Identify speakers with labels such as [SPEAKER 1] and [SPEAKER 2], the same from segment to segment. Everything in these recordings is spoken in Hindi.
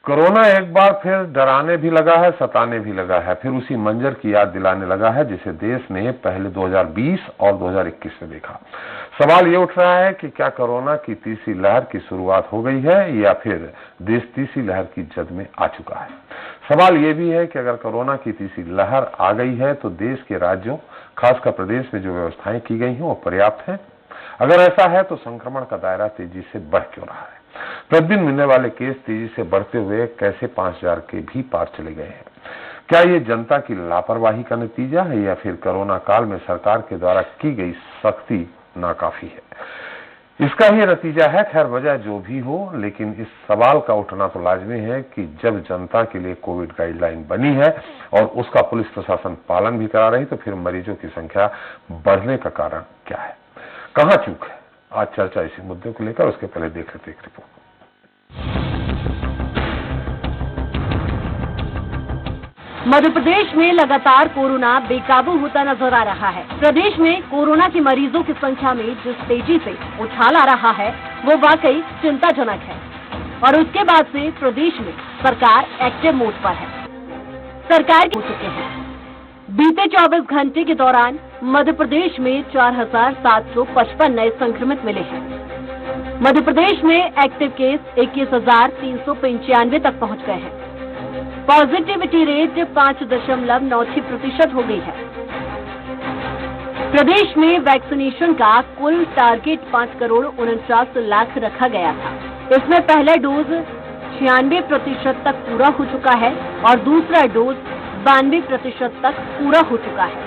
[SPEAKER 1] कोरोना एक बार फिर डराने भी लगा है, सताने भी लगा है, फिर उसी मंजर की याद दिलाने लगा है जिसे देश ने पहले 2020 और 2021 में देखा। सवाल ये उठ रहा है कि क्या कोरोना की तीसरी लहर की शुरुआत हो गई है या फिर देश तीसरी लहर की जद में आ चुका है। सवाल ये भी है कि अगर कोरोना की तीसरी लहर आ गई है तो देश के राज्यों, खासकर प्रदेश में जो व्यवस्थाएं की गई हैं वो पर्याप्त हैं। अगर ऐसा है तो संक्रमण का दायरा तेजी से बढ़ क्यों रहा है। प्रतिदिन मिलने वाले केस तेजी से बढ़ते हुए कैसे 5000 के भी पार चले गए हैं। क्या ये जनता की लापरवाही का नतीजा है या फिर कोरोना काल में सरकार के द्वारा की गई सख्ती नाकाफी है। इसका ही नतीजा है। खैर, वजह जो भी हो, लेकिन इस सवाल का उठना तो लाजमी है कि जब जनता के लिए कोविड गाइडलाइन बनी है और उसका पुलिस प्रशासन पालन भी करा रही, तो फिर मरीजों की संख्या बढ़ने का कारण क्या है, कहां चूक है। आज चर्चा इसी मुद्दे को लेकर, उसके पहले देख लेते एक रिपोर्ट।
[SPEAKER 2] मध्य प्रदेश में लगातार कोरोना बेकाबू होता नजर आ रहा है। प्रदेश में कोरोना के मरीजों की संख्या में जिस तेजी से उछाल आ रहा है वो वाकई चिंताजनक है और उसके बाद से प्रदेश में सरकार एक्टिव मोड पर है। सरकार हो चुके हैं। बीते 24 घंटे के दौरान मध्य प्रदेश में 4755 नए संक्रमित मिले हैं। मध्य प्रदेश में एक्टिव केस 21,395 तक पहुंच गए हैं। पॉजिटिविटी रेट 5.96% हो गई है। प्रदेश में वैक्सीनेशन का कुल टारगेट 5,49,00,000 रखा गया था। इसमें पहला डोज 96% तक पूरा हो चुका है और दूसरा डोज 92% तक पूरा हो चुका है।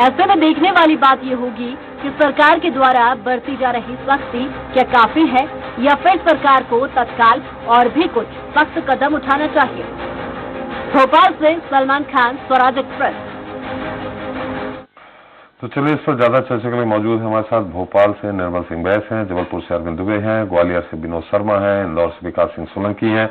[SPEAKER 2] ऐसे में देखने वाली बात ये होगी कि सरकार के द्वारा बरती जा रही सख्ती क्या काफी है या फिर सरकार को तत्काल और भी कुछ सख्त कदम उठाना चाहिए। भोपाल से सलमान खान, स्वराज एक्सप्रेस।
[SPEAKER 1] तो चलिए, इस पर ज्यादा चर्चा के लिए मौजूद है हमारे साथ भोपाल से निर्मल सिंह बैस हैं, जबलपुर से अरविंद दुबे हैं, ग्वालियर से विनोद शर्मा हैं, इंदौर से विकास सिंह सोलंकी हैं,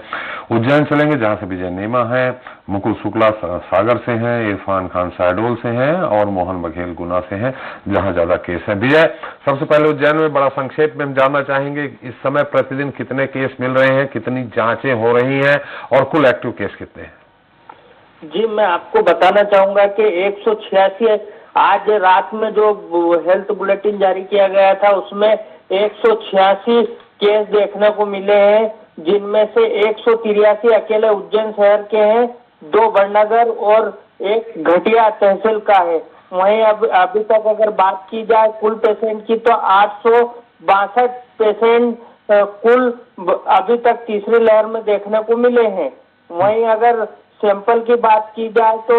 [SPEAKER 1] उज्जैन चलेंगे जहां से विजय नेमा है, मुकुल शुक्ला सागर से हैं, इरफान खान शहडोल से हैं और मोहन बघेल गुना से हैं जहां ज्यादा केस है। विजय, सबसे पहले उज्जैन में बड़ा संक्षेप में हम जानना चाहेंगे इस समय प्रतिदिन कितने केस मिल रहे हैं, कितनी जांचें हो रही हैं और कुल एक्टिव केस कितने हैं।
[SPEAKER 3] जी, मैं आपको बताना चाहूंगा कि 186 आज रात में जो हेल्थ बुलेटिन जारी किया गया था उसमें 186 केस देखने को मिले हैं, जिनमें से 183 अकेले उज्जैन शहर के हैं, 2 बड़नगर और 1 घटिया तहसील का है। वहीं अब अभी तक अगर बात की जाए कुल पेशेंट की तो 862 पेशेंट कुल अभी तक तीसरी लहर में देखने को मिले हैं। वहीं अगर सैंपल की बात की जाए तो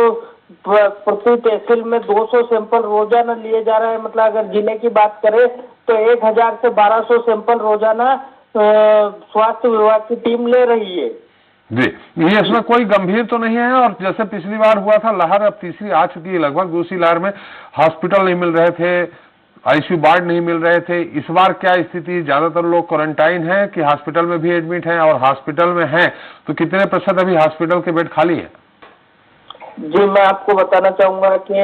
[SPEAKER 3] प्रति तहसील में 200 सैंपल रोजाना लिए जा रहे हैं। मतलब अगर जिले की बात करें तो 1000 से 1200 सैंपल रोजाना स्वास्थ्य विभाग की टीम ले रही है।
[SPEAKER 1] जी, ये इसमें कोई गंभीर तो नहीं है और जैसे पिछली बार हुआ था लहर अब तीसरी आ चुकी है लगभग। दूसरी लहर में हॉस्पिटल नहीं मिल रहे थे, आईसीयू वार्ड नहीं मिल रहे थे। इस बार क्या स्थिति, ज्यादातर लोग क्वारंटाइन है कि हॉस्पिटल में भी एडमिट हैं, और हॉस्पिटल में हैं तो कितने प्रतिशत अभी हॉस्पिटल के बेड खाली है।
[SPEAKER 3] जी, मैं आपको बताना चाहूंगा कि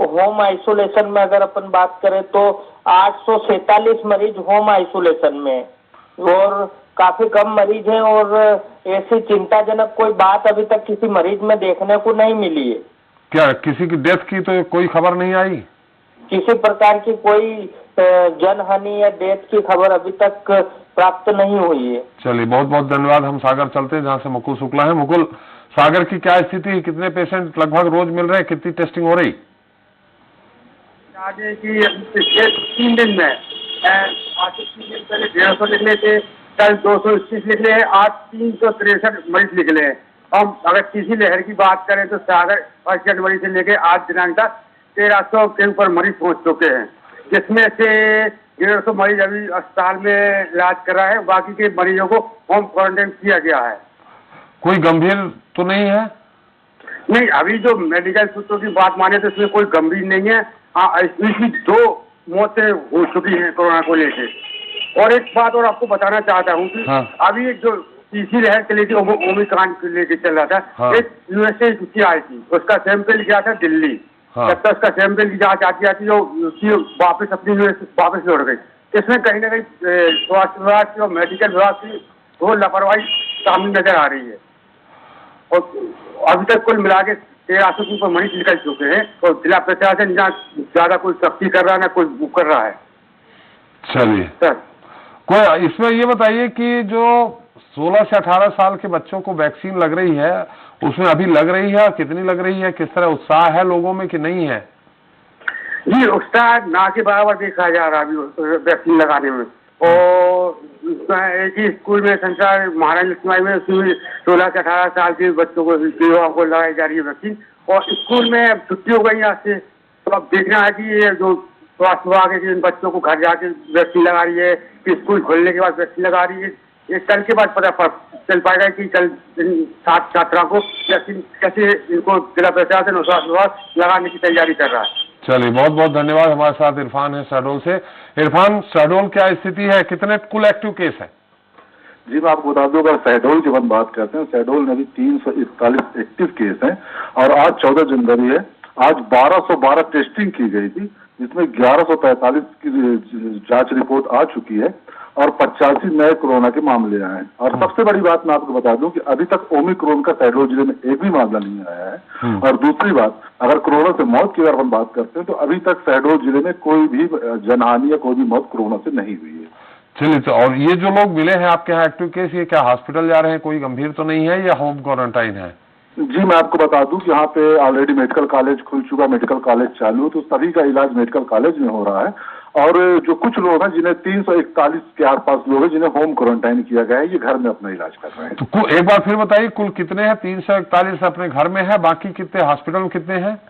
[SPEAKER 3] होम आइसोलेशन में अगर अपन बात करें तो 847 मरीज होम आइसोलेशन में और काफी कम मरीज हैं और ऐसी चिंताजनक कोई बात अभी तक किसी मरीज में देखने को नहीं मिली है।
[SPEAKER 1] क्या किसी की डेथ की तो कोई खबर नहीं आई?
[SPEAKER 3] किसी प्रकार की कोई जनहानि या डेथ की खबर अभी तक प्राप्त नहीं हुई है। चलिए,
[SPEAKER 1] बहुत बहुत धन्यवाद। हम सागर चलते हैं जहाँ से मुकुल शुक्ला है। मुकुल, सागर की क्या स्थिति है, कितने पेशेंट लगभग रोज मिल रहे हैं, कितनी टेस्टिंग हो रही?
[SPEAKER 4] आगे की 3 दिन में आज 3 दिन पहले 150 निकले थे, कल 221 निकले हैं, आज 363 मरीज निकले हैं। हम अगर तीसरी लहर की बात करें तो सागर फर्स्ट जनवरी से लेकर आज दिनांक तक 1300 के ऊपर मरीज पहुंच चुके हैं, जिसमें से 150 मरीज अभी अस्पताल में इलाज कर रहा है। बाकी के मरीजों को होम क्वारंटाइन किया गया है।
[SPEAKER 1] कोई गंभीर तो नहीं है?
[SPEAKER 4] नहीं, अभी जो मेडिकल सूत्रों की बात माने तो इसमें कोई गंभीर नहीं है। इसमें 2 मौतें हो चुकी हैं कोरोना को लेकर। और एक बात और आपको बताना चाहता हूँ कि अभी एक जो तीसरी लहर चली थी ओमिक्रॉन को लेकर चल रहा था, एक यूएसए की आई थी, उसका सैंपल गया था दिल्ली। जब तक उसका सैंपल की जाँच आती जो वापस अपनी वापस लौट गई। इसमें कहीं ना कहीं स्वास्थ्य विभाग की और मेडिकल विभाग की वो लापरवाही सामने नजर आ रही है। और अभी तक कुल मिला के 1300 के ऊपर मरीज निकल चुके हैं और जिला प्रशासन ना ज्यादा कोई सख्ती कर रहा है ना कोई वो कर रहा है।
[SPEAKER 1] चलिए
[SPEAKER 4] सर
[SPEAKER 1] कोई इसमें ये बताइए कि जो 16 से 18 साल के बच्चों को वैक्सीन लग रही है उसमें अभी लग रही है, कितनी लग रही है, किस तरह उत्साह है लोगों में कि नहीं है?
[SPEAKER 4] जी उत्साह ना के बराबर देखा जा रहा अभी वैक्सीन लगाने में। और एक ही स्कूल में संचार महाराज लक्ष्मीबाई में उसमें 16 से 18 साल के बच्चों को युवाओं को लगाई जा रही है वैक्सीन। और स्कूल में अब छुट्टी हो गई आज से, तो अब देखना है कि ये जो स्वास्थ्य विभाग है कि इन बच्चों को घर जाके वैक्सीन लगा रही है कि स्कूल खोलने के बाद वैक्सीन लगा रही है। ये कल के बाद पता चल पाएगा कि कल इन 7 छात्रों को वैक्सीन कैसे इनको जिला प्रशासन और स्वास्थ्य विभाग लगाने की तैयारी कर रहा है।
[SPEAKER 1] चलिए बहुत बहुत धन्यवाद। हमारे साथ इरफान है शहडोल से। इरफान, शहडोल क्या स्थिति है, कितने कुल एक्टिव केस है?
[SPEAKER 5] जी मैं आपको बता दूं, अगर शहडोल की बात करते हैं, शहडोल में अभी 341 एक्टिव केस हैं और आज 14 जनवरी है। आज 1212 टेस्टिंग की गई थी जिसमें 1145 की जांच रिपोर्ट आ चुकी है और 85 नए कोरोना के मामले आए हैं। और सबसे बड़ी बात मैं आपको बता दूं कि अभी तक ओमिक्रॉन का शहडोल जिले में एक भी मामला नहीं आया है। और दूसरी बात, अगर कोरोना से मौत की अगर हम बात करते हैं तो अभी तक शहडोल जिले में कोई भी जनहानि या कोई भी मौत कोरोना से नहीं हुई है।
[SPEAKER 1] चलिए, तो और ये जो लोग मिले हैं आपके यहाँ एक्टिव केस, ये क्या हॉस्पिटल जा रहे हैं, कोई गंभीर तो नहीं है या होम क्वारंटाइन है?
[SPEAKER 5] जी मैं आपको बता दूं कि यहाँ पे ऑलरेडी मेडिकल कॉलेज खुल चुका, मेडिकल कॉलेज चालू है, तो सभी का इलाज मेडिकल कॉलेज में हो रहा है। और जो कुछ लोग हैं जिन्हें 341 के आसपास लोग हैं जिन्हें होम क्वारंटाइन किया गया है, ये घर में अपना इलाज कर रहे हैं।
[SPEAKER 1] तो एक बार फिर बताइए, कुल कितने हैं? 341 अपने घर में है, बाकी कितने हॉस्पिटल में कितने हैं?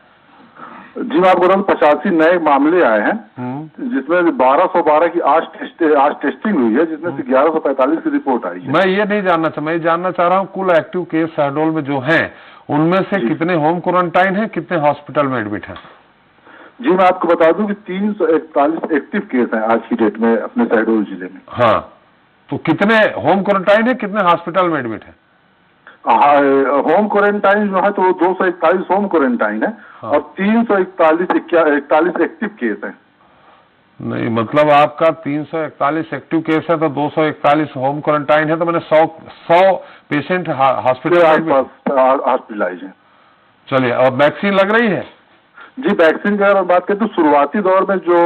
[SPEAKER 5] जी मैं आपको बता दूं 85 नए मामले आए हैं जिसमें 1212 की आज टेस्टिंग हुई है, जिसमें से 1145 की रिपोर्ट आई है।
[SPEAKER 1] मैं ये नहीं जानना चाह, मैं जानना चाह रहा हूँ कुल एक्टिव केस शहडोल में जो हैं उनमें से कितने होम क्वारंटाइन है, कितने हॉस्पिटल में एडमिट हैं?
[SPEAKER 5] जी मैं आपको बता दूं कि 341 एक्टिव केस हैं आज की डेट में अपने शहडोल जिले में।
[SPEAKER 1] हाँ, तो कितने होम क्वारंटाइन है, कितने हॉस्पिटल में एडमिट है?
[SPEAKER 5] होम क्वारंटाइन जो है तो 241 होम क्वारंटाइन है। हाँ। और 341 एक्टिव केस है।
[SPEAKER 1] नहीं, मतलब आपका 341 एक्टिव केस है तो 241 होम क्वारंटाइन है, तो मैंने 100 पेशेंट
[SPEAKER 5] हॉस्पिटलाइज है।
[SPEAKER 1] चलिए, और वैक्सीन लग रही है?
[SPEAKER 5] जी वैक्सीन की अगर बात करें तो शुरुआती दौर में जो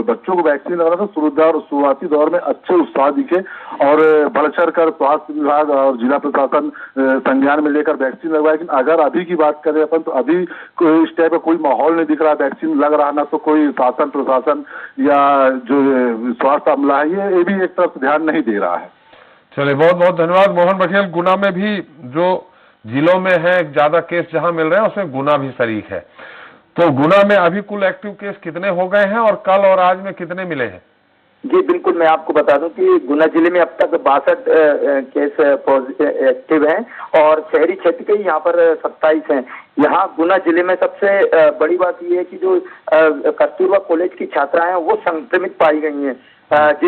[SPEAKER 5] बच्चों को वैक्सीन लगा था, शुरुआती दौर में अच्छे उत्साह दिखे और बढ़ चढ़ कर स्वास्थ्य विभाग और जिला प्रशासन संज्ञान में लेकर वैक्सीन लगवाया। लेकिन अगर अभी की बात करें अपन तो अभी इस टाइप का कोई माहौल नहीं दिख रहा। वैक्सीन लग रहा ना तो कोई शासन प्रशासन या जो स्वास्थ्य अमला है ये भी एक तरफ ध्यान नहीं दे रहा है।
[SPEAKER 1] चलिए बहुत बहुत धन्यवाद। मोहन बघेल, गुना में भी जो जिलों में है ज्यादा केस जहां मिल रहे हैं उसमें गुना भी शरीक है, तो गुना में अभी कुल एक्टिव केस कितने हो गए हैं और कल और आज में कितने मिले हैं?
[SPEAKER 6] जी बिल्कुल, मैं आपको बता दूं कि गुना जिले में अब तक 62 केस एक्टिव हैं और शहरी क्षेत्र के यहाँ पर 27 हैं। यहाँ गुना जिले में सबसे बड़ी बात ये है कि जो कस्तूरबा कॉलेज की छात्राएं हैं वो संक्रमित पाई गई हैं,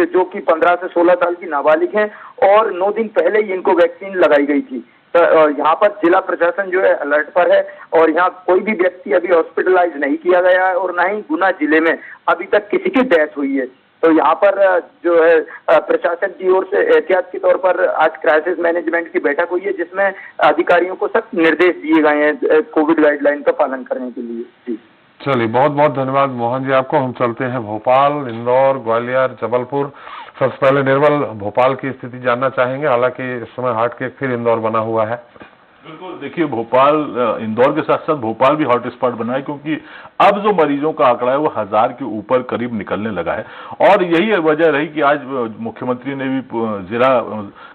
[SPEAKER 6] जो कि 15 से 16 साल की नाबालिग हैं और 9 दिन पहले ही इनको वैक्सीन लगाई गई थी। तो यहाँ पर जिला प्रशासन जो है अलर्ट पर है और यहाँ कोई भी व्यक्ति अभी हॉस्पिटलाइज नहीं किया गया है और ना ही गुना जिले में अभी तक किसी की डेथ हुई है। तो यहाँ पर जो है प्रशासन की ओर से एहतियात के तौर पर आज क्राइसिस मैनेजमेंट की बैठक हुई है जिसमें अधिकारियों को सख्त निर्देश दिए गए हैं कोविड गाइडलाइन का पालन करने के लिए। जी
[SPEAKER 1] चलिए बहुत बहुत धन्यवाद मोहन जी आपको। हम चलते हैं भोपाल, इंदौर, ग्वालियर, जबलपुर। सबसे पहले निर्मल, भोपाल की स्थिति जानना चाहेंगे, हालांकि इस समय हाट के फिर इंदौर बना हुआ है।
[SPEAKER 7] बिल्कुल, देखिए भोपाल, इंदौर के साथ साथ भोपाल भी हॉट स्पॉट बना है क्योंकि अब जो मरीजों का आंकड़ा है वो 1000 के ऊपर करीब निकलने लगा है और यही वजह रही कि आज मुख्यमंत्री ने भी जिला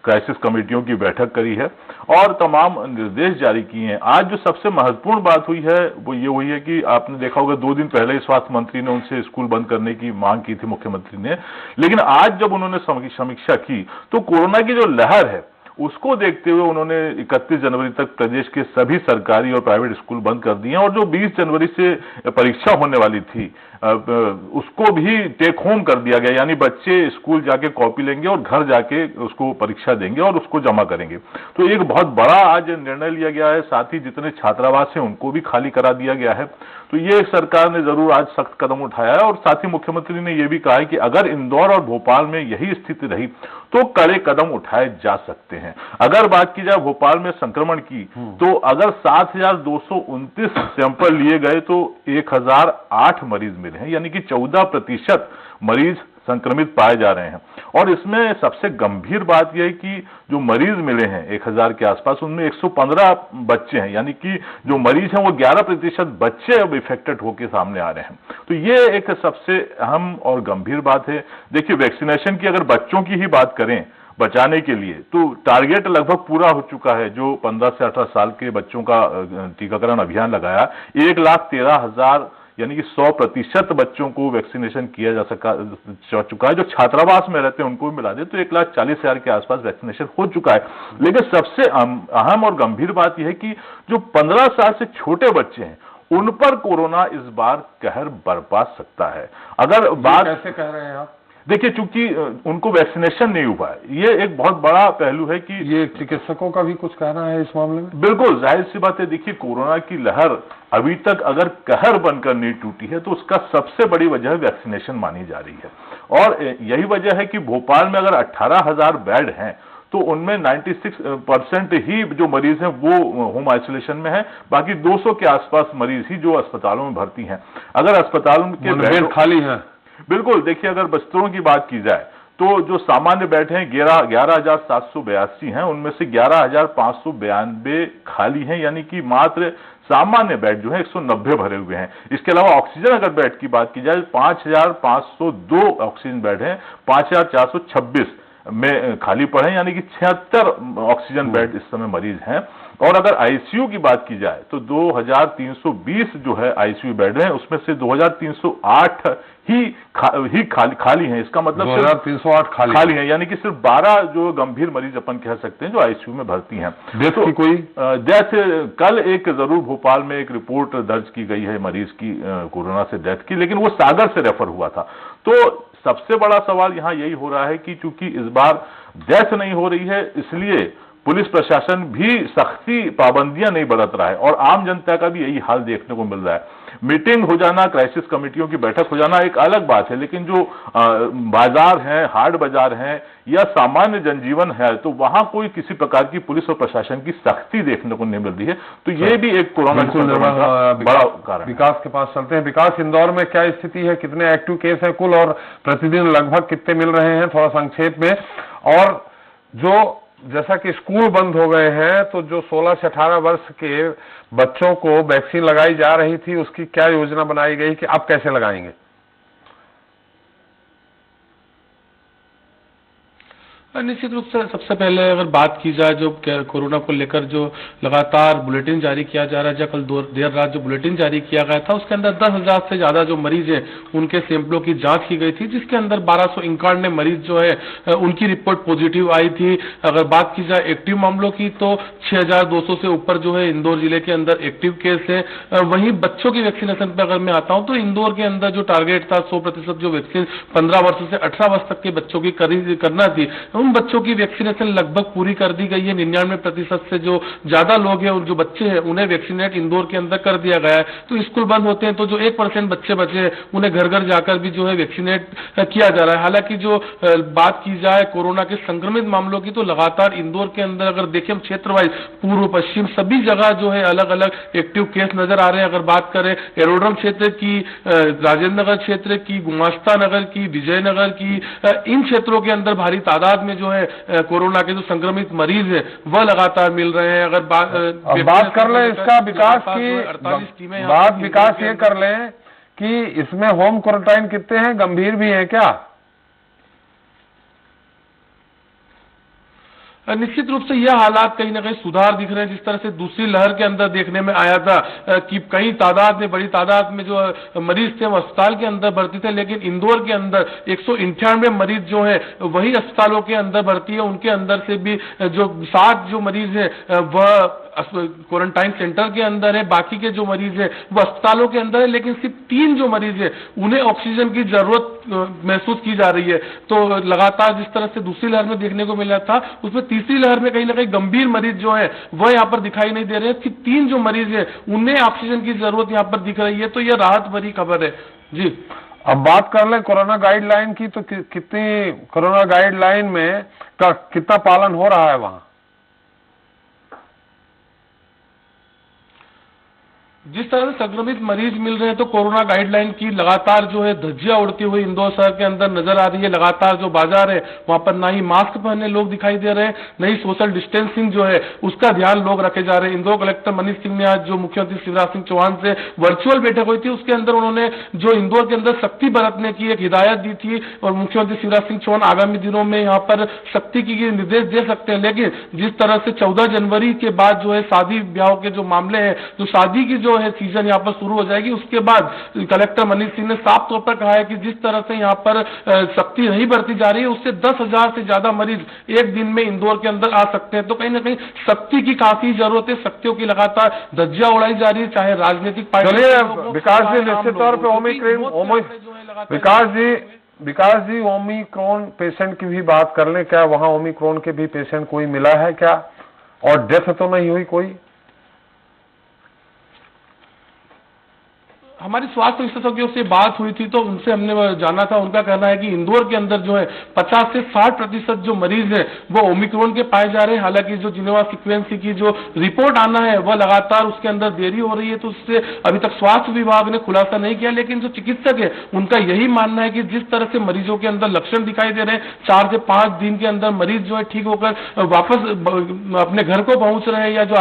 [SPEAKER 7] क्राइसिस कमेटियों की बैठक करी है और तमाम निर्देश जारी किए हैं। आज जो सबसे महत्वपूर्ण बात हुई है वो ये हुई है कि आपने देखा होगा 2 दिन पहले स्वास्थ्य मंत्री ने उनसे स्कूल बंद करने की मांग की थी मुख्यमंत्री ने, लेकिन आज जब उन्होंने समीक्षा की तो कोरोना की जो लहर है उसको देखते हुए उन्होंने 31 जनवरी तक प्रदेश के सभी सरकारी और प्राइवेट स्कूल बंद कर दिए और जो 20 जनवरी से परीक्षा होने वाली थी उसको भी टेक होम कर दिया गया, यानी बच्चे स्कूल जाके कॉपी लेंगे और घर जाके उसको परीक्षा देंगे और उसको जमा करेंगे। तो एक बहुत बड़ा आज निर्णय लिया गया है। साथ ही जितने छात्रावास हैं उनको भी खाली करा दिया गया है। तो ये सरकार ने जरूर आज सख्त कदम उठाया है और साथ ही मुख्यमंत्री ने यह भी कहा है कि अगर इंदौर और भोपाल में यही स्थिति रही तो कड़े कदम उठाए जा सकते हैं। अगर बात की जाए भोपाल में संक्रमण की, तो अगर 7,229 सैंपल लिए गए तो 1,008 मरीज मिले हैं, यानी कि 14% मरीज संक्रमित पाए जा रहे हैं। और इसमें सबसे गंभीर बात यह है कि जो मरीज मिले हैं 1,000 के आसपास, उनमें 115 बच्चे हैं, यानी कि जो मरीज हैं वो 11% बच्चे अब इफेक्टेड होकर सामने आ रहे हैं। तो ये एक सबसे अहम और गंभीर बात है। देखिए, वैक्सीनेशन की अगर बच्चों की ही बात करें बचाने के लिए, तो टारगेट लगभग पूरा हो चुका है। जो 15 से 18 साल के बच्चों का टीकाकरण अभियान लगाया, 1,13,000 यानी कि 100% बच्चों को वैक्सीनेशन किया जा चुका है। जो छात्रावास में रहते हैं उनको भी मिला दे तो 1,40,000 के आसपास वैक्सीनेशन हो चुका है। लेकिन सबसे अहम और गंभीर बात यह है कि जो 15 साल से छोटे बच्चे हैं उन पर कोरोना इस बार कहर बरपा सकता है। अगर बात
[SPEAKER 1] कैसे कह रहे हैं आप?
[SPEAKER 7] देखिए, चूंकि उनको वैक्सीनेशन नहीं हुआ है, ये एक बहुत बड़ा पहलू है कि
[SPEAKER 1] ये चिकित्सकों का भी कुछ कहना है इस मामले में।
[SPEAKER 7] बिल्कुल जाहिर सी बात है। देखिए, कोरोना की लहर अभी तक अगर कहर बनकर नहीं टूटी है तो उसका सबसे बड़ी वजह वैक्सीनेशन मानी जा रही है। और यही वजह है कि भोपाल में अगर 18,000 बेड हैं तो उनमें 96% ही जो मरीज हैं वो होम आइसोलेशन में है, बाकी 200 के आसपास मरीज ही जो अस्पतालों में भर्ती हैं। अगर अस्पतालों के
[SPEAKER 1] बेड खाली हैं,
[SPEAKER 7] बिल्कुल। देखिए, अगर बिस्तरों की बात की जाए तो जो सामान्य बेड हैं 11,782 हैं, उनमें से 11,592 खाली हैं, यानी कि मात्र सामान्य बेड जो है 190 भरे हुए हैं। इसके अलावा ऑक्सीजन अगर बेड की बात की जाए 5,502 ऑक्सीजन बेड हैं, 5,426 में खाली पड़े हैं, यानी कि 76 ऑक्सीजन बेड इस समय मरीज हैं। और अगर आईसीयू की बात की जाए तो 2,320 जो है आईसीयू बेड हैं, उसमें से 2,308 ही खाली हैं। इसका मतलब
[SPEAKER 1] 2,308
[SPEAKER 7] खाली हैं, यानी कि सिर्फ 12 जो गंभीर मरीज अपन कह सकते हैं जो आईसीयू में भर्ती हैं।
[SPEAKER 1] डेथ की कोई
[SPEAKER 7] डेथ कल एक जरूर भोपाल में एक रिपोर्ट दर्ज की गई है मरीज की कोरोना से डेथ की, लेकिन वो सागर से रेफर हुआ था। तो सबसे बड़ा सवाल यहां यही हो रहा है कि चूंकि इस बार डेथ नहीं हो रही है, इसलिए पुलिस प्रशासन भी सख्ती पाबंदियां नहीं बरत रहा है और आम जनता का भी यही हाल देखने को मिल रहा है। मीटिंग हो जाना, क्राइसिस कमेटियों की बैठक हो जाना एक अलग बात है, लेकिन जो बाजार हैं, हाट बाजार हैं या सामान्य जनजीवन है, तो वहां कोई किसी प्रकार की पुलिस और प्रशासन की सख्ती देखने को नहीं मिल रही है। तो ये भी एक कोरोना का बड़ा कारण।
[SPEAKER 1] विकास के पास चलते हैं। विकास, इंदौर में क्या स्थिति है? कितने एक्टिव केस हैं कुल और प्रतिदिन लगभग कितने मिल रहे हैं, थोड़ा संक्षेप में? और जो जैसा कि स्कूल बंद हो गए हैं तो जो 16 से 18 वर्ष के बच्चों को वैक्सीन लगाई जा रही थी, उसकी क्या योजना बनाई गई कि अब कैसे लगाएंगे?
[SPEAKER 8] निश्चित रूप से सबसे पहले अगर बात की जाए जो कोरोना को लेकर जो लगातार बुलेटिन जारी किया जा रहा है, कल देर रात जो बुलेटिन जारी किया गया था उसके अंदर 10,000 से ज्यादा जो मरीज हैं उनके सैंपलों की जांच की गई थी, जिसके अंदर 1291 मरीज जो है उनकी रिपोर्ट पॉजिटिव आई थी। अगर बात की जाए एक्टिव मामलों की तो 6,200 से ऊपर जो है इंदौर जिले के अंदर एक्टिव केस है। वहीं बच्चों की वैक्सीनेशन पर अगर मैं आता हूं तो इंदौर के अंदर जो टारगेट था 100% जो वैक्सीन 15 वर्ष से 18 वर्ष तक के बच्चों की करना थी, उन बच्चों की वैक्सीनेशन लगभग पूरी कर दी गई है। 99% से जो ज्यादा लोग हैं, जो बच्चे हैं, उन्हें वैक्सीनेट इंदौर के अंदर कर दिया गया है। तो स्कूल बंद होते हैं तो जो 1% बच्चे बचे हैं उन्हें घर घर जाकर भी जो है वैक्सीनेट किया जा रहा है। हालांकि जो बात की जाए कोरोना के संक्रमित मामलों की तो लगातार इंदौर के अंदर अगर देखें क्षेत्र वाइज पूर्व पश्चिम सभी जगह जो है अलग अलग एक्टिव केस नजर आ रहे हैं। अगर बात करें एरोड्रम क्षेत्र की, राजेंद्र नगर क्षेत्र की, गुमास्ता नगर की, विजयनगर की, इन क्षेत्रों के अंदर भारी तादाद में जो है कोरोना के जो संक्रमित मरीज हैं वह लगातार मिल रहे हैं। अगर
[SPEAKER 1] बात कर लें इसका विकास की,
[SPEAKER 8] 48 टीमें
[SPEAKER 1] बात विकास ये कर लें कि इसमें होम क्वारंटाइन कितने हैं, गंभीर भी हैं क्या?
[SPEAKER 8] निश्चित रूप से यह हालात कहीं ना कहीं सुधार दिख रहे हैं, जिस तरह से दूसरी लहर के अंदर देखने में आया था कि कई तादाद में, बड़ी तादाद में जो मरीज थे वो अस्पताल के अंदर भर्ती थे, लेकिन इंदौर के अंदर 198 मरीज जो है वही अस्पतालों के अंदर भर्ती है। उनके अंदर से भी जो 7 जो मरीज है वह क्वारंटाइन सेंटर के अंदर है, बाकी के जो मरीज है वो अस्पतालों के अंदर है, लेकिन सिर्फ 3 जो मरीज है उन्हें ऑक्सीजन की जरूरत महसूस की जा रही है। तो लगातार जिस तरह से दूसरी लहर में देखने को मिला था, उसमें तीसरी लहर में कहीं ना कहीं गंभीर मरीज जो है वह यहाँ पर दिखाई नहीं दे रहे हैं। सिर्फ 3 जो मरीज है उन्हें ऑक्सीजन की जरूरत यहाँ पर दिख रही है, तो यह राहत भरी खबर है। जी
[SPEAKER 1] अब बात कर ले कोरोना गाइडलाइन की, तो कितनी कोरोना गाइडलाइन में का कितना पालन हो रहा है वहां?
[SPEAKER 8] जिस तरह से संक्रमित मरीज मिल रहे हैं तो कोरोना गाइडलाइन की लगातार जो है धज्जियां उड़ती हुई इंदौर शहर के अंदर नजर आ रही है। लगातार जो बाजार है वहां पर ना ही मास्क पहने लोग दिखाई दे रहे हैं, न ही सोशल डिस्टेंसिंग जो है उसका ध्यान लोग रखे जा रहे हैं। इंदौर कलेक्टर मनीष सिंह ने आज जो मुख्यमंत्री शिवराज सिंह चौहान से वर्चुअल बैठक हुई थी उसके अंदर उन्होंने जो इंदौर के अंदर सख्ती बरतने की एक हिदायत दी थी और मुख्यमंत्री शिवराज सिंह चौहान आगामी दिनों में यहाँ पर सख्ती की निर्देश दे सकते हैं। लेकिन जिस तरह से 14 जनवरी के बाद जो है शादी ब्याह के जो मामले हैं, जो शादी की जो है सीजन यहाँ पर शुरू हो जाएगी, उसके बाद कलेक्टर मनीष सिंह ने साफ तौर पर कहा है कि जिस तरह से यहाँ पर सख्ती नहीं बरती जा रही है उससे 10,000 से ज्यादा मरीज एक दिन में इंदौर के अंदर आ सकते हैं। तो कहीं ना कहीं सख्ती की काफी जरूरत है। सख्तियों की लगातार धज्जियां उड़ाई जा रही है, चाहे राजनीतिक पार्टी।
[SPEAKER 1] चलिए विकास जी, निश्चित तौर पर विकास जी ओमिक्रॉन पेशेंट की भी बात कर लें। क्या वहां ओमिक्रॉन के भी पेशेंट कोई मिला है क्या, और डेथ तो नहीं हुई कोई?
[SPEAKER 8] हमारी स्वास्थ्य विशेषज्ञों से बात हुई थी तो उनसे हमने जाना था, उनका कहना है कि इंदौर के अंदर जो है 50 से 60% जो मरीज हैं वो ओमिक्रॉन के पाए जा रहे हैं। हालांकि जो जिनेवा सीक्वेंसी की जो रिपोर्ट आना है वह लगातार उसके अंदर देरी हो रही है, तो उससे अभी तक स्वास्थ्य विभाग ने खुलासा नहीं किया। लेकिन जो चिकित्सक है उनका यही मानना है कि जिस तरह से मरीजों के अंदर लक्षण दिखाई दे रहे हैं, 4 से 5 दिन के अंदर मरीज जो है ठीक होकर वापस अपने घर को पहुंच रहे हैं या जो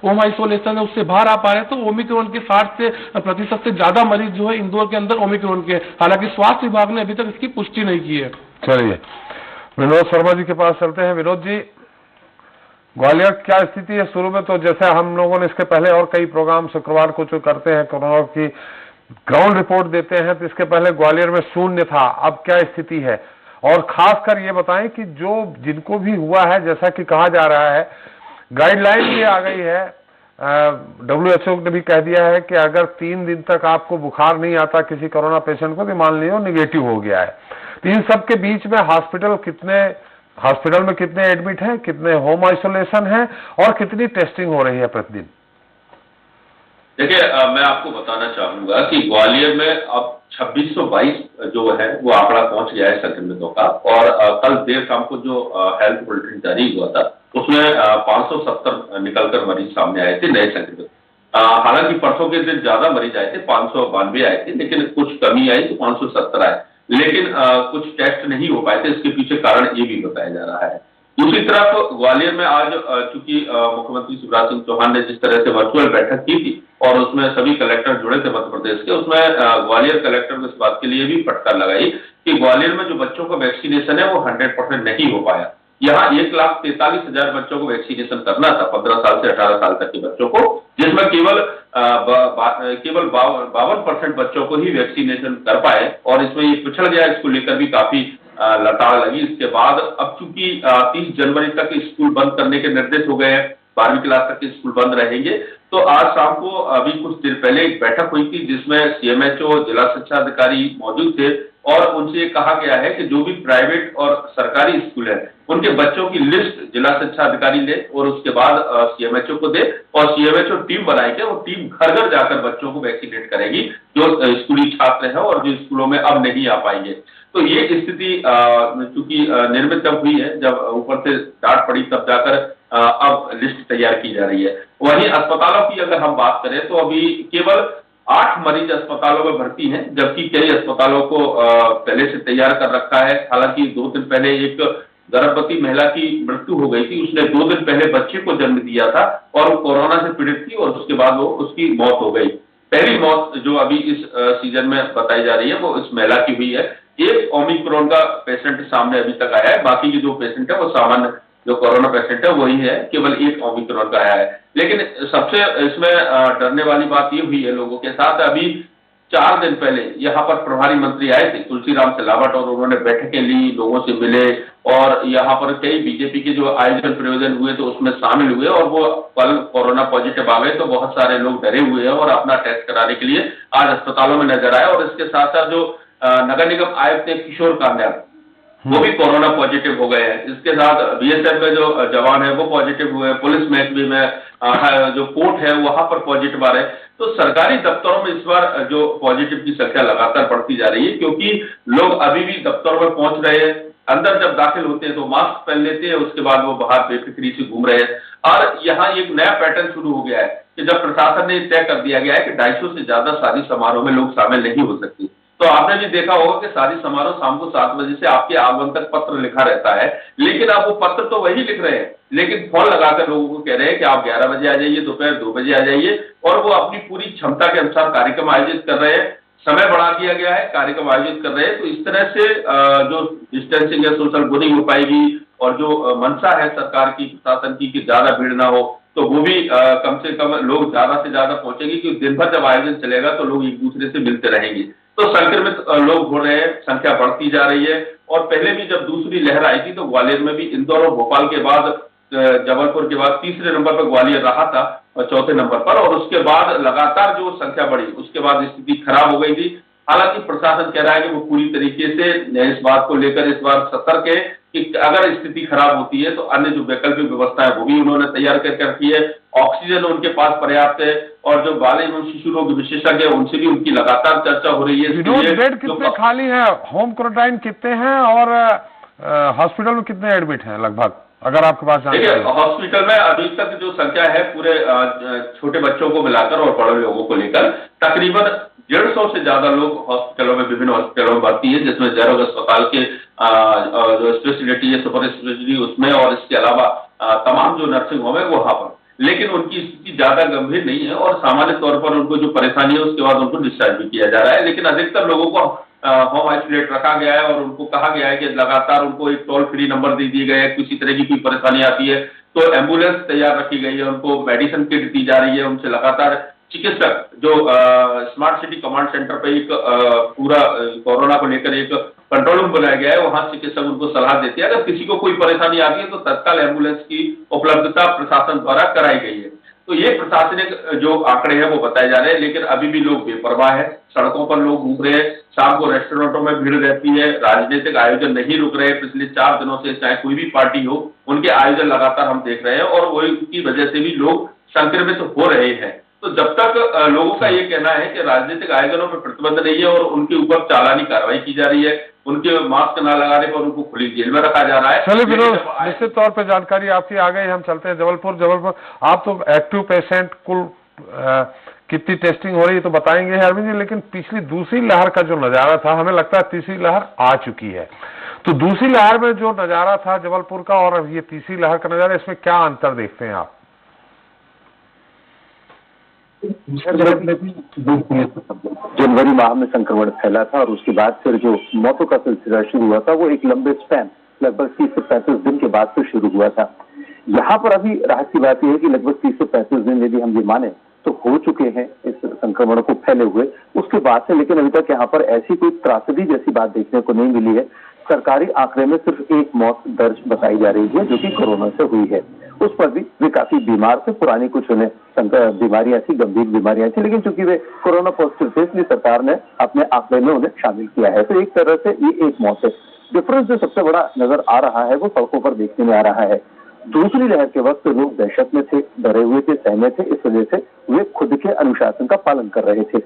[SPEAKER 8] होम आइसोलेशन है उससे बाहर आ पा रहे हैं, तो ओमिक्रॉन के 60% से ज्यादा मरीज जो है इंदौर के अंदर ओमिक्रॉन के। हालांकि स्वास्थ्य विभाग ने अभी तक इसकी पुष्टि नहीं की है।
[SPEAKER 1] चलिए विनोद शर्मा जी के पास चलते हैं। विनोद जी, ग्वालियर क्या स्थिति है? शुरू में तो जैसे हम लोगों ने इसके पहले और कई प्रोग्राम शुक्रवार को जो करते हैं कोरोना की ग्राउंड रिपोर्ट देते हैं, तो इसके पहले ग्वालियर में शून्य था, अब क्या स्थिति है? और खासकर ये बताएं कि जो जिनको भी हुआ है, जैसा कि कहा जा रहा है गाइडलाइन भी आ गई है, WHO ने भी कह दिया है कि अगर 3 दिन तक आपको बुखार नहीं आता किसी कोरोना पेशेंट को, तो मान लीजिए निगेटिव हो गया है। तो इन सब के बीच में हॉस्पिटल में कितने एडमिट हैं, कितने होम आइसोलेशन हैं, और कितनी टेस्टिंग हो रही है प्रतिदिन?
[SPEAKER 9] देखिए, मैं आपको बताना चाहूंगा कि ग्वालियर में अब 2622 जो है वो आंकड़ा पहुंच गया है संक्रमितों का। और कल देर शाम को जो हेल्थ बुलेटिन जारी हुआ था उसमें 570 निकलकर मरीज सामने आए थे नए संक्रमित। हालांकि परसों के दिन ज्यादा मरीज आए थे, 592 आए थे, लेकिन कुछ कमी आई तो 570 आए। लेकिन कुछ टेस्ट नहीं हो पाए थे, इसके पीछे कारण ये भी बताया जा रहा है। दूसरी तरफ ग्वालियर में आज चूंकि मुख्यमंत्री शिवराज सिंह चौहान ने जिस तरह से वर्चुअल बैठक की थी और उसमें सभी कलेक्टर जुड़े थे मध्य प्रदेश के, उसमें ग्वालियर कलेक्टर ने इस बात के लिए भी फटकार लगाई कि ग्वालियर में जो बच्चों का वैक्सीनेशन है वो 100% नहीं हो पाया। यहाँ 1,43,000 बच्चों को वैक्सीनेशन करना था, 15 साल से 18 साल तक के बच्चों को, जिसमें केवल 52% बच्चों को ही वैक्सीनेशन कर पाए। और इसमें ये पिछड़ गया, इसको लेकर भी काफी लताड़ लगी। इसके बाद अब चूंकि 30 जनवरी तक स्कूल बंद करने के निर्देश हो गए हैं, 12वीं क्लास तक के स्कूल बंद रहेंगे, तो आज शाम को अभी कुछ देर पहले एक बैठक हुई थी जिसमें CMHO, जिला शिक्षा अधिकारी मौजूद थे और उनसे कहा गया है कि जो भी प्राइवेट और सरकारी स्कूल है उनके बच्चों की लिस्ट जिला शिक्षा अधिकारी ले और उसके बाद CMHO को दे, और CMHO टीम बनाएगी, वो टीम घर घर जाकर बच्चों को वैक्सीनेट करेगी जो स्कूली छात्र हैं और जो स्कूलों में अब नहीं आ पाएंगे। तो ये स्थिति चूंकि निर्मित जब हुई है, जब ऊपर से डांट पड़ी, तब जाकर अब लिस्ट तैयार की जा रही है। वहीं अस्पतालों की अगर हम बात करें तो अभी केवल 8 मरीज अस्पतालों में भर्ती हैं, जबकि कई अस्पतालों को पहले से तैयार कर रखा है। हालांकि 2 दिन पहले एक गर्भवती महिला की मृत्यु हो गई थी, उसने 2 दिन पहले बच्चे को जन्म दिया था और वो कोरोना से पीड़ित थी और उसके बाद वो उसकी मौत हो गई। पहली मौत जो अभी इस सीजन में बताई जा रही है वो इस महिला की हुई है। एक ओमिक्रॉन का पेशेंट सामने अभी तक आया है, बाकी की जो पेशेंट है वो सामान्य जो कोरोना पेशेंट है वही है, केवल एक ओमिक्रॉन का आया है। लेकिन सबसे इसमें डरने वाली बात ये हुई है लोगों के साथ, अभी 4 दिन पहले यहाँ पर प्रभारी मंत्री आए थे तुलसीराम सिलावट और उन्होंने बैठकें ली, लोगों से मिले और यहाँ पर कई बीजेपी के जो आयोजन प्रयोजन हुए तो उसमें शामिल हुए और वो कल कोरोना पॉजिटिव आ गए तो बहुत सारे लोग डरे हुए हैं और अपना टेस्ट कराने के लिए आज अस्पतालों में नजर आए। और इसके साथ साथ जो नगर निगम आयुक्त थे किशोर कांडा, वो भी कोरोना पॉजिटिव हो गए हैं। इसके साथ बीएसएफ में जो जवान है वो पॉजिटिव हुए, पुलिस महकमे में जो कोर्ट है वहां पर पॉजिटिव आ रहे हैं। तो सरकारी दफ्तरों में इस बार जो पॉजिटिव की संख्या लगातार बढ़ती जा रही है, क्योंकि लोग अभी भी दफ्तरों में पहुंच रहे हैं, अंदर जब दाखिल होते हैं तो मास्क पहन लेते हैं, उसके बाद वो बाहर बेफिक्री से घूम रहे हैं। और यहाँ एक नया पैटर्न शुरू हो गया है कि जब प्रशासन ने तय कर दिया गया है कि 250 से ज्यादा शादी समारोह में लोग शामिल नहीं हो सकते, तो आपने भी देखा होगा कि शादी समारोह शाम को 7 बजे से आपके आगमन तक पत्र लिखा रहता है, लेकिन अब वो पत्र तो वही लिख रहे हैं, लेकिन फोन लगाकर लोगों को कह रहे हैं कि आप 11 बजे आ जाइए, दोपहर 2 बजे आ जाइए, और वो अपनी पूरी क्षमता के अनुसार कार्यक्रम आयोजित कर रहे हैं। समय बढ़ा दिया गया है, कार्यक्रम आयोजित कर रहे हैं। तो इस तरह से जो डिस्टेंसिंग है, सोशल बोर्डिंग हो पाएगी, और जो मंशा है सरकार की, प्रशासन की कि ज्यादा भीड़ ना हो, तो वो भी कम से कम लोग ज्यादा से ज्यादा पहुंचेंगे, क्योंकि दिन भर जब आयोजन चलेगा तो लोग एक दूसरे से मिलते रहेंगे। तो संक्रमित लोग हो रहे हैं, संख्या बढ़ती जा रही है। और पहले भी जब दूसरी लहर आई थी तो ग्वालियर में भी, इंदौर और भोपाल के बाद जबलपुर के बाद तीसरे नंबर पर ग्वालियर रहा था और चौथे नंबर पर, और उसके बाद लगातार जो संख्या बढ़ी उसके बाद स्थिति खराब हो गई थी। हालांकि प्रशासन कह रहा है कि वो पूरी तरीके से इस बात को लेकर इस बार सतर्क है कि अगर स्थिति खराब होती है तो अन्य जो वैकल्पिक व्यवस्था है वो भी उन्होंने तैयार करके रखी है। ऑक्सीजन उनके पास पर्याप्त है, और जो बाल एवं शिशु रोग विशेषज्ञ है उनसे भी उनकी लगातार चर्चा हो रही है।
[SPEAKER 1] बेड कितने खाली हैं, होम क्वारंटाइन कितने हैं, और हॉस्पिटल में कितने एडमिट हैं लगभग, अगर आपके पास जानकारी है?
[SPEAKER 9] हॉस्पिटल में अभी तक जो संख्या है पूरे छोटे बच्चों को मिलाकर और बड़े लोगों को लेकर तकरीबन 150 से ज्यादा लोग हॉस्पिटलों में, विभिन्न हॉस्पिटलों में भर्ती है, जिसमें जयरोग अस्पताल के जो स्पेशलिटी है, सुपर स्पेशलिटी उसमें, और इसके अलावा तमाम जो नर्सिंग होम है वहां पर। लेकिन उनकी स्थिति ज्यादा गंभीर नहीं है, और सामान्य तौर पर उनको जो परेशानी है उसके बाद उनको डिस्चार्ज भी किया जा रहा है। लेकिन अधिकतर लोगों को होम आइसोलेट रखा गया है, और उनको कहा गया है कि लगातार उनको एक टोल फ्री नंबर दे दिए गए हैं। किसी तरह की कोई परेशानी आती है तो एम्बुलेंस तैयार रखी गई है, उनको मेडिसिन किट दी जा रही है, उनसे लगातार चिकित्सक जो स्मार्ट सिटी कमांड सेंटर पे एक पूरा कोरोना को लेकर एक कंट्रोल रूम बनाया गया है, वहां चिकित्सक उनको सलाह देते हैं। अगर किसी को कोई परेशानी आती है तो तत्काल एम्बुलेंस की उपलब्धता प्रशासन द्वारा कराई गई है। तो ये प्रशासनिक जो आंकड़े हैं वो बताए जा रहे हैं, लेकिन अभी भी लोग बेपरवाह है, सड़कों पर लोग घूम रहे हैं, शाम को रेस्टोरेंटों में भीड़ रहती है, राजनीतिक आयोजन नहीं रुक रहे। पिछले 4 दिनों से चाहे कोई भी पार्टी हो, उनके आयोजन लगातार हम देख रहे हैं, और वही की वजह से भी लोग संक्रमित हो रहे हैं। तो जब तक लोगों का ये कहना है कि राजनीतिक आयोजनों पर प्रतिबंध नहीं है और उनके ऊपर चालानी कार्रवाई की जा रही है, उनके मास्क न लगाने पर उनको खुली जेल में रखा जा रहा है।
[SPEAKER 1] चलिए फिरोज, निश्चित तौर पर जानकारी आपकी आ गई, हम चलते हैं जबलपुर। आप तो एक्टिव पेशेंट कुल कितनी टेस्टिंग हो रही है तो बताएंगे अरविंद जी, लेकिन पिछली दूसरी लहर का जो नजारा था, हमें लगता है तीसरी लहर आ चुकी है, तो दूसरी लहर में जो नजारा था जबलपुर का और ये तीसरी लहर का नजारा, इसमें क्या अंतर देखते हैं आप?
[SPEAKER 10] जनवरी माह में संक्रमण फैला था, और उसके बाद फिर जो मौतों का सिलसिला शुरू हुआ था वो एक लंबे स्पैन लगभग 30 से 35 दिन के बाद से शुरू हुआ था। यहाँ पर अभी राहत की बात यह है कि लगभग 30 से 35 दिन यदि हम ये माने तो हो चुके हैं इस संक्रमण को फैले हुए उसके बाद से, लेकिन अभी तक यहाँ पर ऐसी कोई त्रासदी जैसी बात देखने को नहीं मिली है। सरकारी आंकड़े में सिर्फ एक मौत दर्ज बताई जा रही है जो कि कोरोना से हुई है, उस पर भी वे काफी बीमार थे, पुरानी कुछ उन्हें बीमारियां थी, गंभीर बीमारियां थी, लेकिन चूंकि वे कोरोना पॉजिटिव थे इसलिए सरकार ने अपने आंकड़े में उन्हें शामिल किया है। तो एक तरह से ये एक मौत है। डिफरेंस जो सबसे बड़ा नजर आ रहा है वो सड़कों पर देखने में आ रहा है। दूसरी लहर के वक्त लोग दहशत में थे, डरे हुए थे, सहमे थे, इस वजह से वे खुद के अनुशासन का पालन कर रहे थे।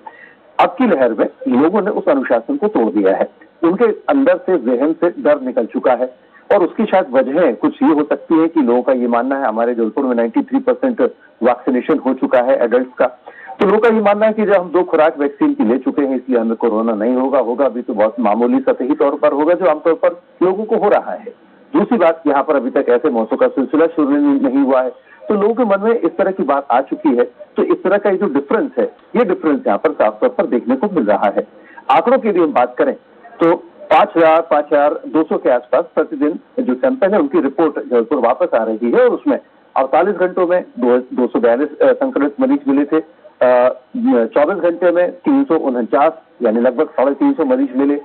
[SPEAKER 10] अब की लहर में लोगों ने उस अनुशासन को तोड़ दिया है, उनके अंदर से जहन से डर निकल चुका है, और उसकी शायद वजह कुछ ये हो सकती है कि लोगों का ये मानना है, हमारे जबलपुर में 93% वैक्सीनेशन हो चुका है एडल्ट का, तो लोगों का ये मानना है कि जब हम 2 खुराक वैक्सीन की ले चुके हैं इसलिए हमें कोरोना नहीं होगा अभी तो बहुत मामूली सतही तौर पर होगा, जो आमतौर पर लोगों को हो रहा है। दूसरी बात, यहाँ पर अभी तक ऐसे मौतों का सिलसिला शुरू नहीं हुआ है, तो लोगों के मन में इस तरह की बात आ चुकी है। तो इस तरह का ये जो डिफरेंस है, ये डिफरेंस यहाँ पर साफ तौर पर देखने को मिल रहा है। आंकड़ों की यदि हम बात करें तो 5,200 के आसपास प्रतिदिन जो सैंपल है उनकी रिपोर्ट जबलपुर वापस आ रही है, और उसमें 48 घंटों में 242 संक्रमित मरीज मिले थे, 24 घंटे में 349 यानी लगभग 350 मरीज मिले,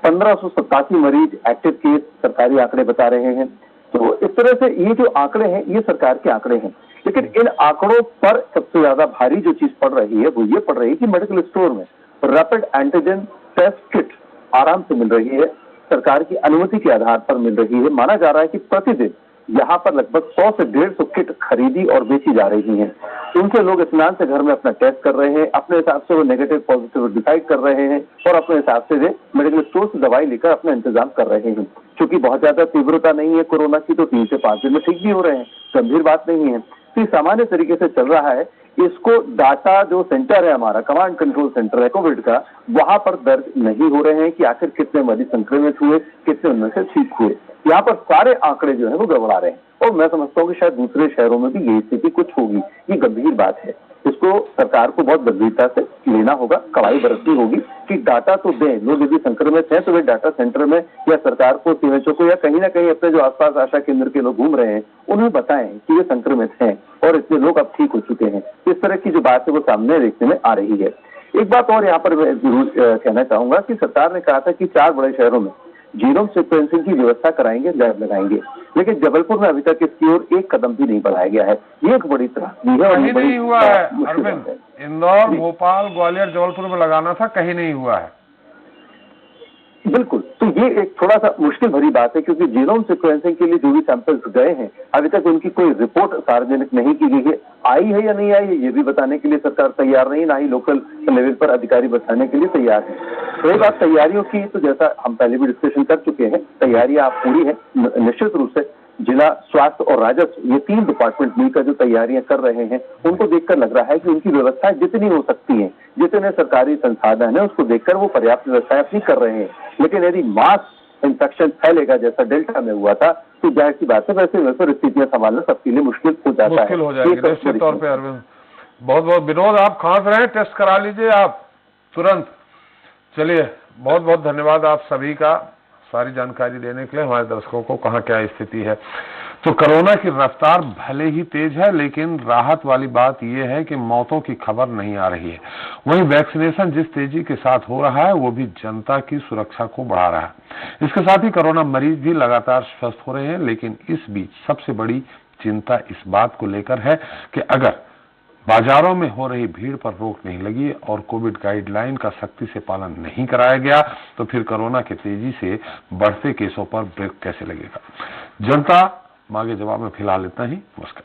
[SPEAKER 10] 1587 मरीज एक्टिव केस सरकारी आंकड़े बता रहे हैं। तो इस तरह से ये जो आंकड़े हैं ये सरकार के आंकड़े हैं, लेकिन इन आंकड़ों पर सबसे ज्यादा भारी जो चीज पड़ रही है वो ये पड़ रही है कि मेडिकल स्टोर में रैपिड एंटीजन टेस्ट किट आराम से मिल रही है, सरकार की अनुमति के आधार पर मिल रही है। माना जा रहा है कि प्रतिदिन यहाँ पर लगभग 100 से 150 किट खरीदी और बेची जा रही हैं। उनसे लोग इत्मीनान से घर में अपना टेस्ट कर रहे हैं, अपने हिसाब से वो नेगेटिव पॉजिटिव डिसाइड कर रहे हैं और अपने हिसाब से वे मेडिकल स्टोर से दवाई लेकर अपना इंतजाम कर रहे हैं। क्योंकि बहुत ज्यादा तीव्रता नहीं है कोरोना की, तो 3 से 5 दिन में ठीक भी हो रहे हैं, गंभीर बात नहीं है। तो सामान्य तरीके से चल रहा है। इसको डाटा जो सेंटर है हमारा कमांड कंट्रोल सेंटर है कोविड का, वहां पर दर्ज नहीं हो रहे हैं कि आखिर कितने मरीज संक्रमित हुए, कितने उनमें से ठीक हुए। यहाँ पर सारे आंकड़े जो है वो गड़बड़ा रहे हैं और मैं समझता हूँ कि शायद दूसरे शहरों में भी यही स्थिति कुछ होगी। ये गंभीर बात है, इसको सरकार को बहुत गंभीरता से लेना होगा, कड़ाई बरतनी होगी कि डाटा तो दें। लोग यदि संक्रमित हैं तो वे डाटा सेंटर में या सरकार को, सीएमएचओ को या कहीं ना कहीं अपने जो आसपास आशा केंद्र के लोग घूम रहे हैं उन्हें बताएं कि वे संक्रमित हैं और इतने लोग अब ठीक हो चुके हैं। इस तरह की जो बात है वो सामने देखने में आ रही है। एक बात और यहाँ पर मैं जरूर कहना चाहूंगा कि सरकार ने कहा था कि 4 बड़े शहरों में जीनोम सीक्वेंसिंग की व्यवस्था कराएंगे, लैब लगाएंगे, लेकिन जबलपुर में अभी तक इसकी ओर एक कदम भी नहीं बढ़ाया गया है। ये एक बड़ी त्रासदी है और
[SPEAKER 1] कहीं
[SPEAKER 10] ये बड़ी
[SPEAKER 1] नहीं हुआ है
[SPEAKER 10] मुश्किल
[SPEAKER 1] अरविंद।
[SPEAKER 10] है।
[SPEAKER 1] इंदौर, भोपाल, ग्वालियर, जबलपुर में लगाना था, कहीं नहीं हुआ है।
[SPEAKER 10] बिल्कुल, तो ये एक थोड़ा सा मुश्किल भरी बात है क्योंकि जीनोम सीक्वेंसिंग के लिए जो भी सैंपल्स गए हैं अभी तक उनकी कोई रिपोर्ट सार्वजनिक नहीं की गई है। आई है या नहीं आई है ये भी बताने के लिए सरकार तैयार नहीं, ना ही लोकल लेवल पर अधिकारी बताने के लिए तैयार है। तो ये बात तैयारियों की, तो जैसा हम पहले भी डिस्कशन कर चुके हैं, तैयारियां पूरी है। निश्चित रूप से जिला स्वास्थ्य और राजस्व, ये 3 डिपार्टमेंट मिलकर जो तैयारियां कर रहे हैं उनको देखकर लग रहा है कि उनकी व्यवस्थाएं जितनी हो सकती हैं, जितने सरकारी संसाधन है उसको देखकर वो पर्याप्त व्यवस्थाएं अपनी कर रहे हैं। लेकिन यदि मास इंफेक्शन फैलेगा जैसा डेल्टा में हुआ था तो जाहिर सी बात है वैसे परिस्थितियां संभालना सबके लिए मुश्किल हो जाता है।
[SPEAKER 1] मुश्किल हो जाएगी निश्चित तौर पे अरविंद। बहुत बहुत विनोद, आप खांस रहे हैं, टेस्ट करा लीजिए आप तुरंत। चलिए, बहुत बहुत धन्यवाद आप सभी का सारी जानकारी देने के लिए, हमारे दर्शकों को कहाँ क्या स्थिति है। तो कोरोना की रफ्तार भले ही तेज है, लेकिन राहत वाली बात यह है कि मौतों की खबर नहीं आ रही है। वहीं वैक्सीनेशन जिस तेजी के साथ हो रहा है वो भी जनता की सुरक्षा को बढ़ा रहा है। इसके साथ ही कोरोना मरीज भी लगातार स्वस्थ हो रहे हैं, लेकिन इस बीच सबसे बड़ी चिंता इस बात को लेकर है कि अगर बाजारों में हो रही भीड़ पर रोक नहीं लगी और कोविड गाइडलाइन का सख्ती से पालन नहीं कराया गया तो फिर कोरोना के तेजी से बढ़ते केसों पर ब्रेक कैसे लगेगा। जनता मांगे जवाब में फिलहाल इतना ही। नमस्कार।